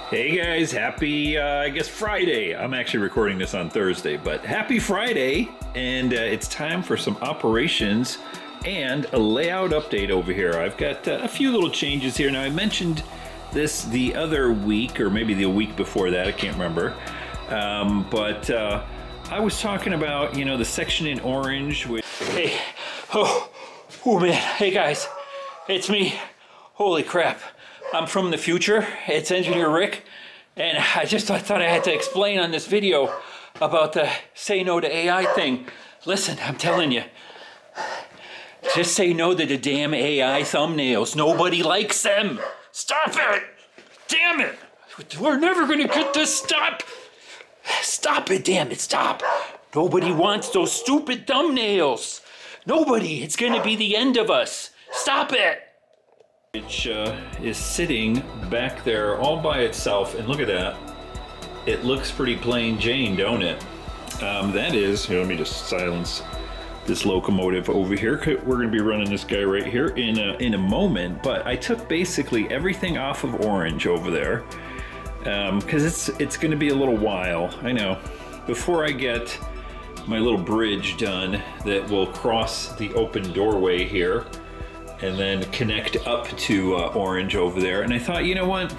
Hey guys, happy, I guess Friday. I'm actually recording this on Thursday, but happy Friday. And it's time for some operations and a layout update over here. I've got a few little changes here. Now I mentioned this the other week, or maybe the week before that, I can't remember. But I was talking about, you know, the section in orange. Hey, oh man, hey guys, it's me. Holy crap. I'm from the future. It's Engineer Rick, and I thought I had to explain on this video about the say no to AI thing. Listen, I'm telling you, just say no to the damn AI thumbnails. Nobody likes them. Stop it! Damn it! We're never gonna get this. Stop! Stop it, damn it, stop! Nobody wants those stupid thumbnails. Nobody. It's gonna be the end of us. Stop it! Which is sitting back there all by itself, and look at that. It looks pretty plain Jane, don't it? That is, here, let me just silence this locomotive over here. We're going to be running this guy right here in a moment, but I took basically everything off of orange over there because it's going to be a little while, I know, before I get my little bridge done that will cross the open doorway here and then connect up to orange over there. And I thought, you know what?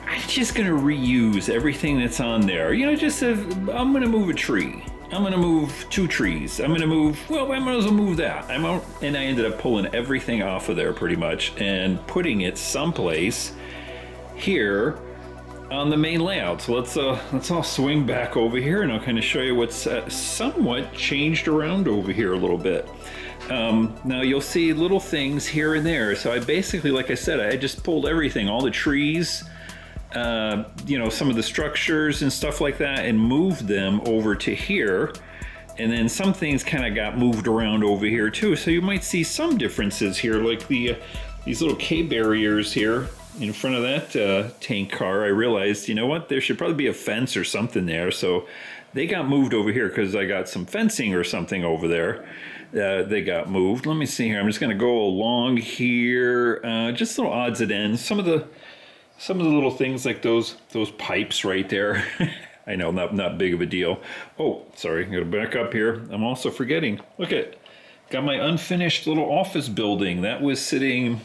I'm just gonna reuse everything that's on there. You know, just I'm gonna move a tree. I'm gonna move two trees. I'm gonna move, well, I might as well move that. And I ended up pulling everything off of there pretty much and putting it someplace here on the main layout. So let's all swing back over here and I'll kind of show you what's somewhat changed around over here a little bit. Now you'll see little things here and there. So I basically, like I said, I just pulled everything, all the trees, you know, some of the structures and stuff like that, and moved them over to here. And then some things kind of got moved around over here too. So you might see some differences here, like these little K barriers here in front of that tank car. I realized, you know what, there should probably be a fence or something there. So they got moved over here because I got some fencing or something over there. They got moved. Let me see here. I'm just going to go along here. Just little odds and ends. Some of the little things like those pipes right there. I know, not big of a deal. Oh, sorry. I'm going to back up here. I'm also forgetting. Look at, got my unfinished little office building that was sitting,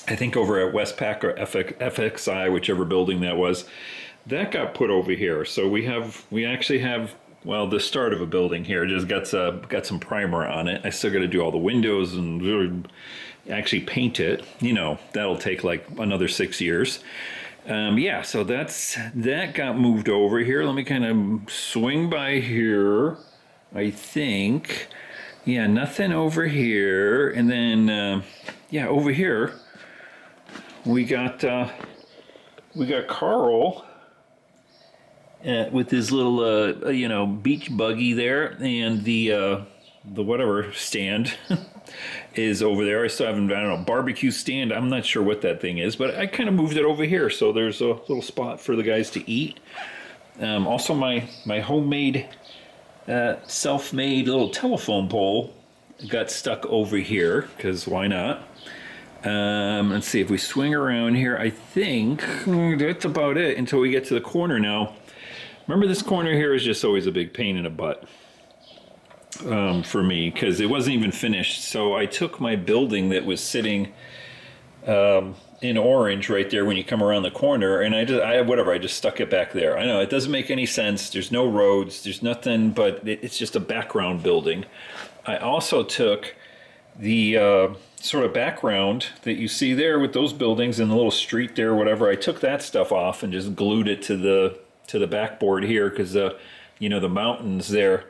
I think, over at Westpac or FXI, whichever building that was. That got put over here. So we actually have, well, the start of a building here. Just got some primer on it. I still got to do all the windows and really actually paint it. You know, that'll take like another 6 years. Yeah, so that got moved over here. Let me kind of swing by here. I think, yeah, nothing over here. And then, yeah, over here we got Carl. With his little, you know, beach buggy there, and the whatever stand is over there. I still haven't, I don't know, barbecue stand. I'm not sure what that thing is, but I kind of moved it over here, so there's a little spot for the guys to eat. Also, my homemade, self-made little telephone pole got stuck over here, because why not? Let's see, if we swing around here, I think that's about it until we get to the corner now. Remember, this corner here is just always a big pain in the butt for me, because it wasn't even finished. So I took my building that was sitting in orange right there when you come around the corner, and I just stuck it back there. I know it doesn't make any sense. There's no roads, there's nothing, but it's just a background building. I also took the sort of background that you see there with those buildings and the little street there, whatever. I took that stuff off and just glued it to the backboard here, because you know, the mountains there,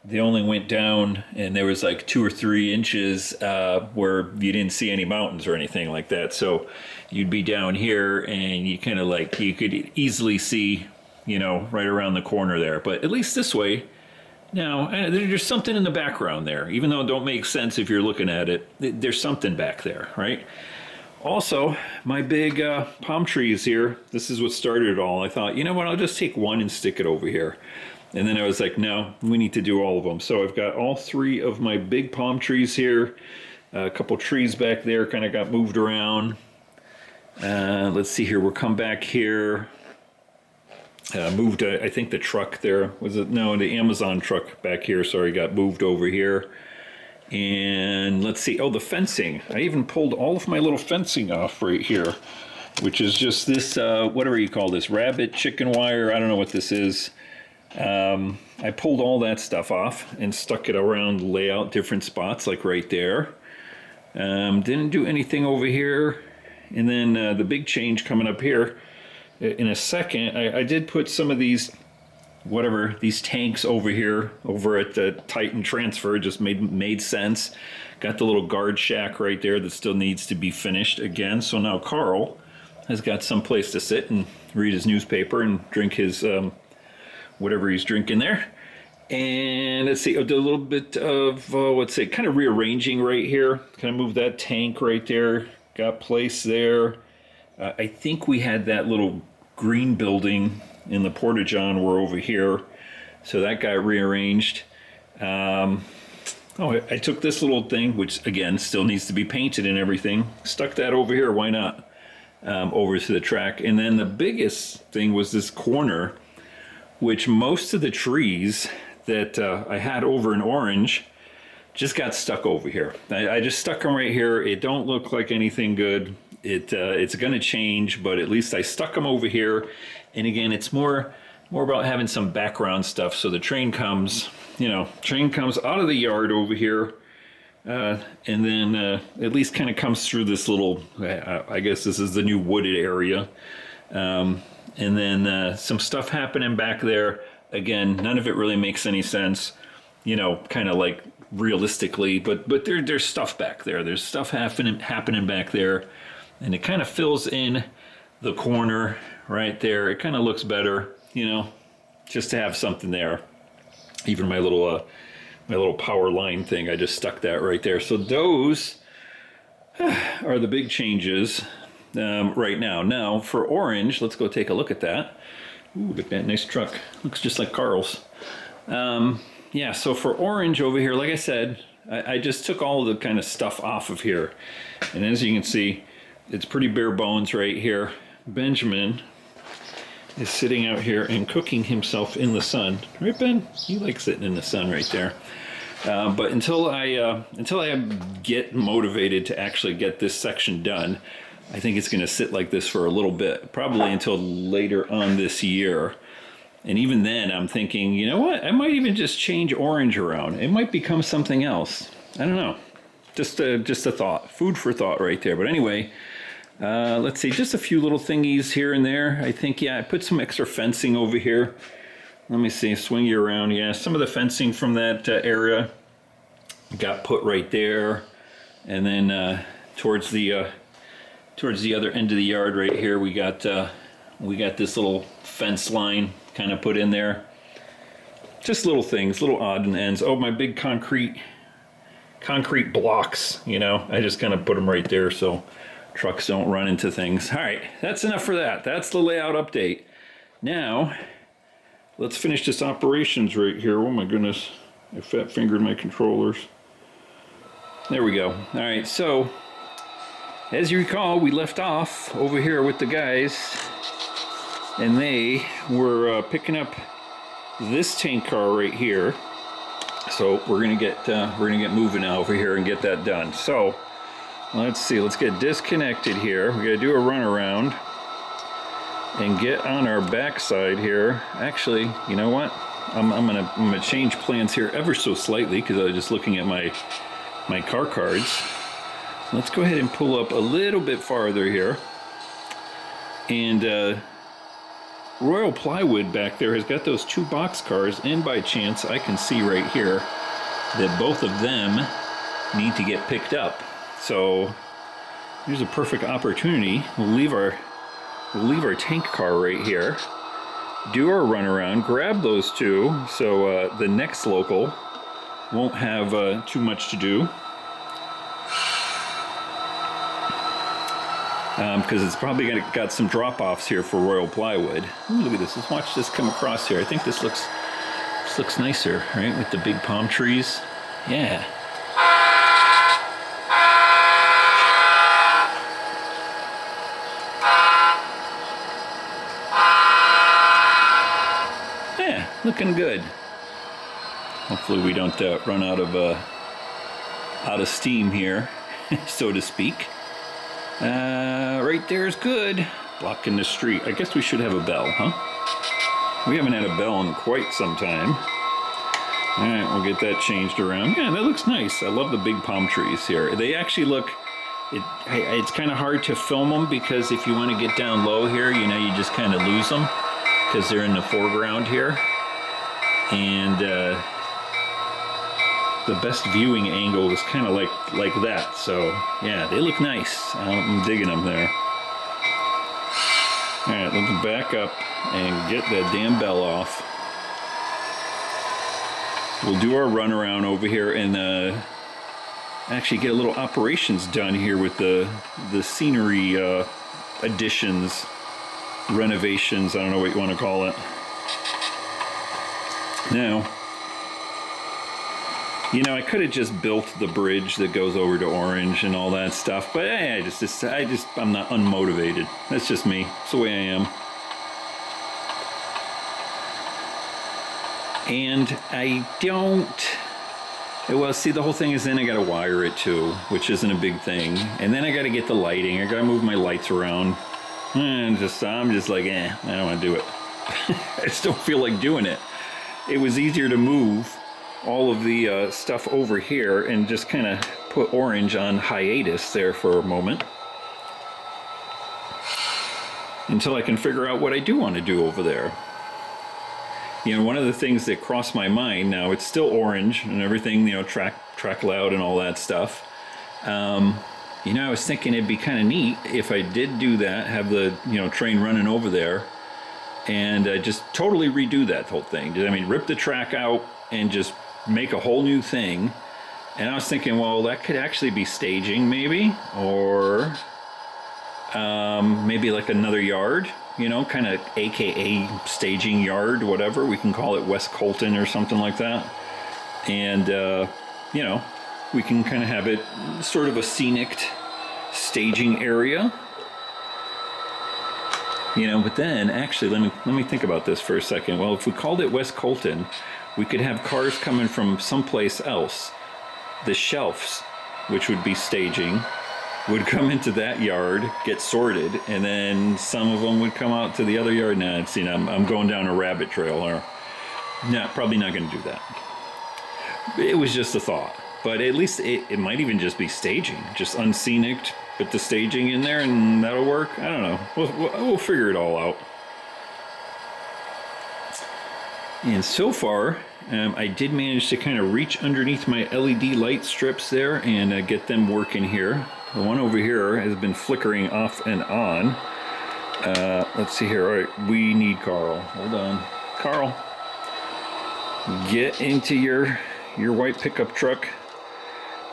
they only went down and there was like 2 or 3 inches where you didn't see any mountains or anything like that. So you'd be down here and you kind of like, you could easily see, you know, right around the corner there. But at least this way, now there's something in the background there, even though it don't make sense if you're looking at it. There's something back there, right? Also, my big palm trees here, this is what started it all. I thought, you know what, I'll just take one and stick it over here. And then I was like, no, we need to do all of them. So I've got all 3 of my big palm trees here. A couple trees back there kind of got moved around. Let's see here. We'll come back here. Moved, I think the truck there, was it? No, the Amazon truck back here, sorry, got moved over here. And let's see, oh, the fencing. I even pulled all of my little fencing off right here, which is just this, whatever you call this, rabbit, chicken wire, I don't know what this is. I pulled all that stuff off and stuck it around layout different spots, like right there. Didn't do anything over here. And then the big change coming up here in a second, I did put some of these, whatever, these tanks over here, over at the Titan Transfer, just made sense. Got the little guard shack right there that still needs to be finished again. So now Carl has got some place to sit and read his newspaper and drink his, whatever he's drinking there. And let's see, I'll do a little bit of, let's say, kind of rearranging right here. Kind of move that tank right there. Got place there. I think we had that little green building in the porta-john were over here, so that got rearranged. I took this little thing, which again still needs to be painted and everything, stuck that over here, why not, over to the track. And then the biggest thing was this corner, which most of the trees that I had over in orange just got stuck over here. I just stuck them right here. It don't look like anything good. It's going to change, but at least I stuck them over here. And again, it's more about having some background stuff. So the train comes, train comes out of the yard over here, and then at least kind of comes through this little, I guess this is the new wooded area. And then some stuff happening back there. Again, none of it really makes any sense, kind of like realistically, but there's stuff back there. There's stuff happening back there, and it kind of fills in the corner right there. It kind of looks better, just to have something there. Even my little power line thing, I just stuck that right there. So those are the big changes right now. Now for orange, let's go take a look at that. Ooh, look at that nice truck. Looks just like Carl's. Yeah, so for orange over here, like I said, I just took all the kind of stuff off of here. And as you can see, it's pretty bare bones right here. Benjamin is sitting out here and cooking himself in the sun. Right, Ben? You like sitting in the sun right there. But until I get motivated to actually get this section done, I think it's going to sit like this for a little bit, probably until later on this year. And even then, I'm thinking, you know what? I might even just change orange around. It might become something else. I don't know. Just a thought. Food for thought right there. But anyway, let's see. Just a few little thingies here and there. I think, yeah, I put some extra fencing over here. Let me see. Swing you around. Yeah, some of the fencing from that area got put right there. And then towards the other end of the yard right here, we got this little fence line kind of put in there. Just little things, little odd and ends. Oh, my big concrete blocks, I just kind of put them right there so trucks don't run into things. All right, that's enough for that. That's the layout update. Now, let's finish this operations right here. Oh my goodness, I fat fingered my controllers. There we go. All right, so as you recall, we left off over here with the guys, and they were picking up this tank car right here. So we're gonna get moving now over here and get that done. So let's see, let's get disconnected here. We gotta do a runaround and get on our backside here. Actually, you know what? I'm gonna change plans here ever so slightly because I was just looking at my car cards. Let's go ahead and pull up a little bit farther here. And Royal Plywood back there has got those two box cars, and by chance I can see right here that both of them need to get picked up. So here's a perfect opportunity. We'll leave our tank car right here, do our runaround, grab those two, so the next local won't have too much to do. Because it's probably got some drop-offs here for Royal Plywood. Ooh, look at this. Let's watch this come across here. I think this looks nicer, right? With the big palm trees. Yeah. looking good. Hopefully we don't run out of steam here, so to speak. Right there is good. Blocking the street. I guess we should have a bell, huh? We haven't had a bell in quite some time. All right, we'll get that changed around. Yeah, that looks nice. I love the big palm trees here. They actually look, it's kind of hard to film them because if you want to get down low here, you know, you just kind of lose them because they're in the foreground here. And the best viewing angle is kind of like that. So yeah, they look nice. I'm digging them there. All right, let's back up and get that damn bell off. We'll do our run around over here and actually get a little operations done here with the scenery additions, renovations, I don't know what you want to call it. Now, you know, I could have just built the bridge that goes over to Orange and all that stuff, but I'm not unmotivated. That's just me. It's the way I am. And I don't, well, see, the whole thing is then I got to wire it too, which isn't a big thing. And then I got to get the lighting. I got to move my lights around. And I'm just like, I don't want to do it. I just don't feel like doing it. It was easier to move all of the stuff over here and just kind of put Orange on hiatus there for a moment until I can figure out what I do want to do over there. You know, one of the things that crossed my mind, now it's still Orange and everything, you know, track loud and all that stuff. You know, I was thinking it'd be kind of neat if I did do that, have the, you know, train running over there and just totally redo that whole thing. I mean, rip the track out and just make a whole new thing. And I was thinking, well, that could actually be staging maybe, or maybe like another yard, you know, kind of AKA staging yard, whatever. We can call it West Colton or something like that. And, you know, we can kind of have it sort of a scenic staging area. You know, but then actually, let me think about this for a second. Well, if we called it West Colton, we could have cars coming from someplace else. The shelves, which would be staging, would come into that yard, get sorted, and then some of them would come out to the other yard. Nah, see, I'm going down a rabbit trail. Or, nah, probably not going to do that. It was just a thought. But at least it might even just be staging, just unscenic, put the staging in there, and that'll work. I don't know. We'll figure it all out. And so far, I did manage to kind of reach underneath my LED light strips there and get them working here. The one over here has been flickering off and on. Let's see here. All right, we need Carl. Hold on. Carl, get into your white pickup truck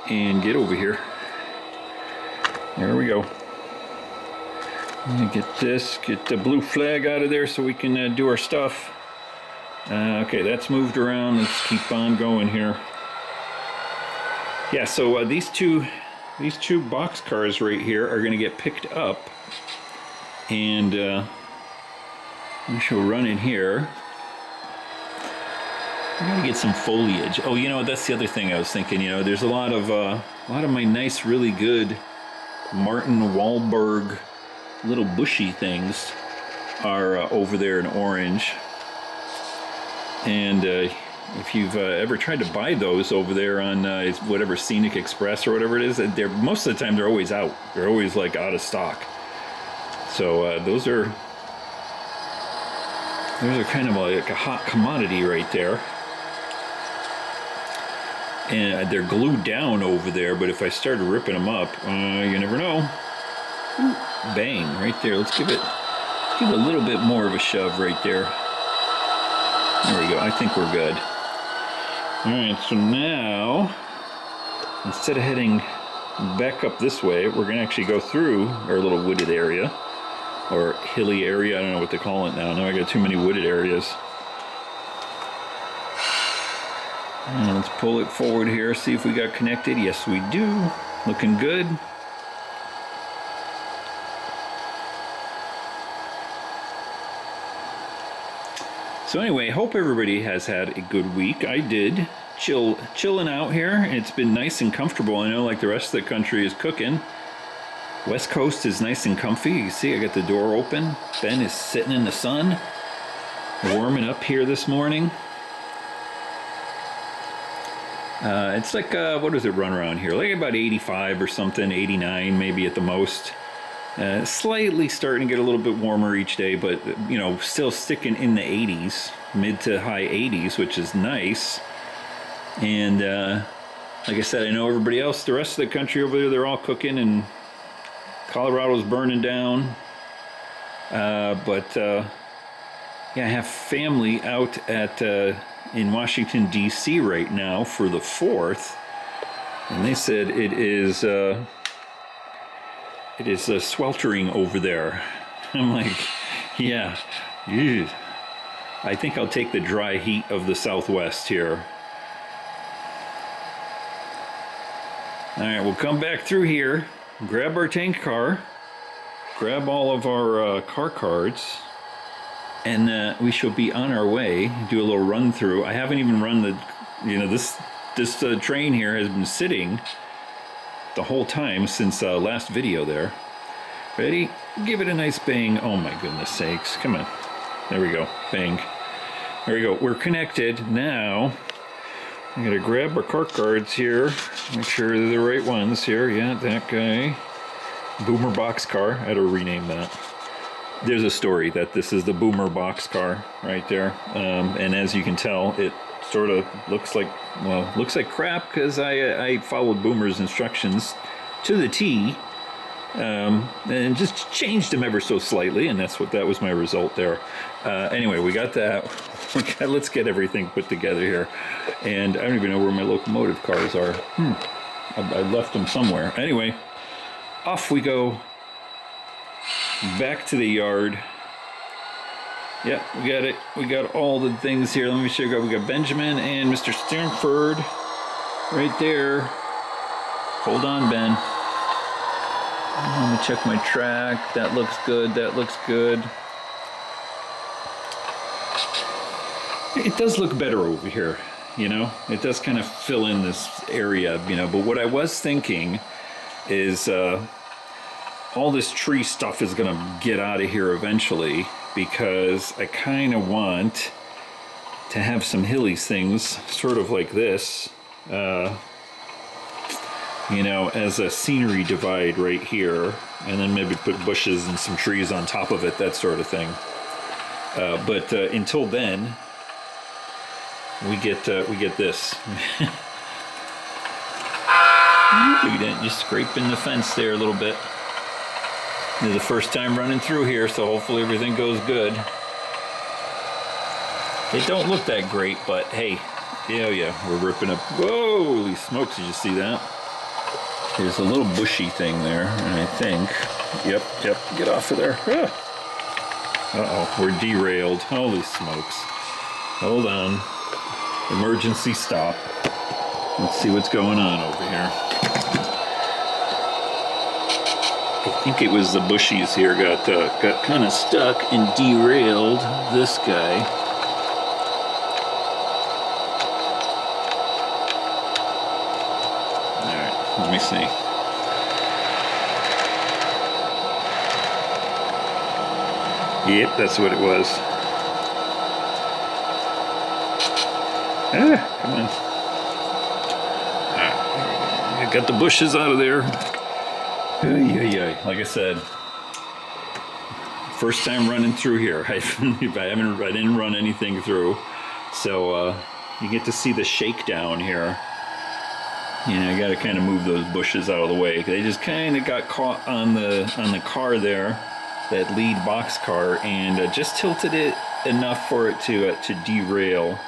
and get over here. There we go. Let me get the blue flag out of there so we can do our stuff. Okay, that's moved around. Let's keep on going here. Yeah, so these two box cars right here are going to get picked up, and we shall run in here. I'm gonna get some foliage. Oh, you know, that's the other thing I was thinking. You know, there's a lot of my nice, really good Martin Wahlberg little bushy things are over there in Orange. And if you've ever tried to buy those over there on whatever Scenic Express or whatever it is, they're most of the time they're always out. They're always like out of stock. So those are kind of like a hot commodity right there. And they're glued down over there, but if I started ripping them up, you never know. Ooh, bang, right there. Let's give it a little bit more of a shove right there. There we go. I think we're good. All right, so now, instead of heading back up this way, we're going to actually go through our little wooded area, or hilly area. I don't know what they call it now. Now I got too many wooded areas. And let's pull it forward here, see if we got connected. Yes, we do. Looking good. So anyway, hope everybody has had a good week. I did. Chilling out here. It's been nice and comfortable. I know like the rest of the country is cooking. West Coast is nice and comfy. You see I got the door open. Ben is sitting in the sun. Warming up here this morning. It's like, what does it run around here? Like about 85 or something, 89 maybe at the most. Slightly starting to get a little bit warmer each day, but, you know, still sticking in the 80s, mid to high 80s, which is nice. And like I said, I know everybody else, the rest of the country over there, they're all cooking, and Colorado's burning down. Yeah, I have family out at in Washington, D.C. right now for the 4th, and they said it is sweltering over there. I'm like, yeah, ew. I think I'll take the dry heat of the Southwest here. All right, we'll come back through here, grab our tank car, grab all of our car cards, and we shall be on our way. Do a little run through. I haven't even run the, you know, this train here has been sitting the whole time since last video there. Ready? Give it a nice bang. Oh my goodness sakes. Come on. There we go. Bang. There we go. We're connected. Now, I'm going to grab our car cards here. Make sure they're the right ones here. Yeah, that guy. Boomer box car. I had to rename that. There's a story that this is the Boomer box car right there. And as you can tell, it sort of looks like, well, looks like crap because I followed Boomer's instructions to the T, and just changed them ever so slightly, and that was my result there. Anyway, we got that. Let's get everything put together here. And I don't even know where my locomotive cars are. I left them somewhere. Anyway, off we go. Back to the yard. Yeah, we got it. We got all the things here. Let me show you. We got Benjamin and Mr. Stanford right there. Hold on, Ben. Let me check my track. That looks good. That looks good. It does look better over here, you know? It does kind of fill in this area, you know? But what I was thinking is all this tree stuff is going to get out of here eventually, because I kind of want to have some hilly things sort of like this, you know, as a scenery divide right here, and then maybe put bushes and some trees on top of it, that sort of thing. But until then, we get this. Look at that, just scraping the fence there a little bit. This is the first time running through here, so hopefully everything goes good. It don't look that great, but hey, yeah, we're ripping up. Whoa, holy smokes, did you see that? There's a little bushy thing there, and I think, yep, get off of there. Uh-oh, we're derailed. Holy smokes. Hold on. Emergency stop. Let's see what's going on over here. I think it was the bushies here got kind of stuck and derailed this guy. All right, let me see. Yep, that's what it was. Come on. I got the bushes out of there. Like I said, first time running through here. I didn't run anything through, so you get to see the shakedown here. You know, I got to kind of move those bushes out of the way. They just kind of got caught on the car there, that lead box car, and just tilted it enough for it to derail.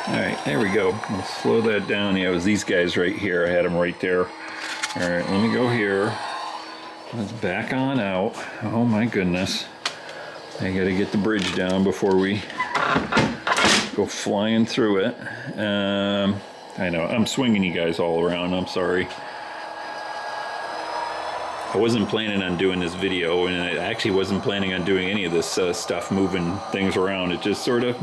Alright, there we go. We'll slow that down. Yeah, it was these guys right here. I had them right there. Alright, let me go here. Let's back on out. Oh my goodness. I gotta get the bridge down before we go flying through it. I know, I'm swinging you guys all around. I'm sorry. I wasn't planning on doing this video, and I actually wasn't planning on doing any of this stuff, moving things around. It just sort of,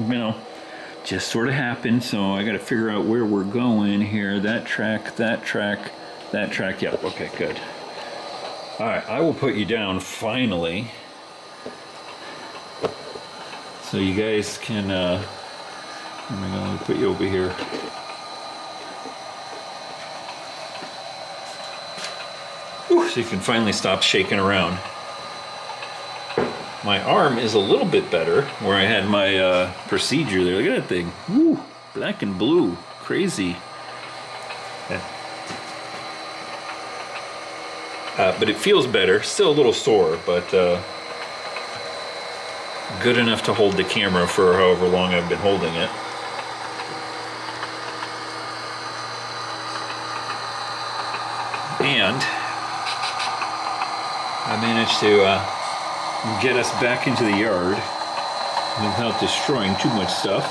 just sort of happened. So I got to figure out where we're going here. That track, that track, that track. Yep. Okay, good. All right, I will put you down finally, so you guys can. I'm going to put you over here. Whew, so you can finally stop shaking around. My arm is a little bit better where I had my procedure there. Look at that thing. Woo, black and blue. Crazy. But it feels better. Still a little sore, but good enough to hold the camera for however long I've been holding it. And I managed to get us back into the yard without destroying too much stuff.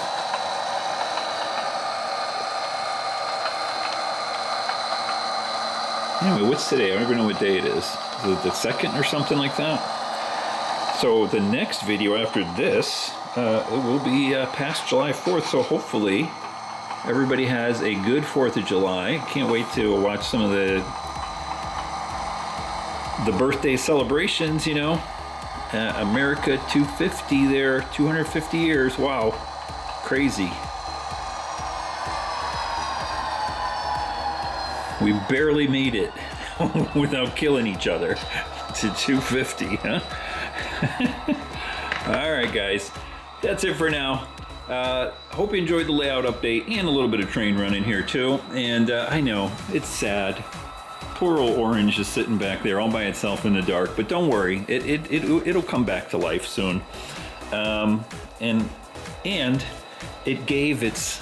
Anyway, what's today? I don't even know what day it is. Is it the 2nd or something like that? So the next video after this, it will be past July 4th, so hopefully everybody has a good 4th of July. Can't wait to watch some of the birthday celebrations, America 250 there, 250 years, wow, crazy. We barely made it without killing each other to 250, huh? All right, guys, that's it for now. Hope you enjoyed the layout update and a little bit of train running here too. And I know, it's sad. Poor old Orange is sitting back there all by itself in the dark, but don't worry, it'll come back to life soon. And it gave its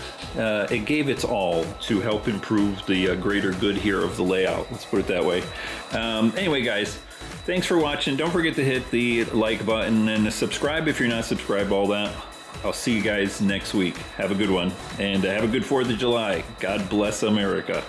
all to help improve the greater good here of the layout. Let's put it that way. Anyway, guys, thanks for watching. Don't forget to hit the like button and to subscribe if you're not subscribed. All that. I'll see you guys next week. Have a good one, and have a good 4th of July. God bless America.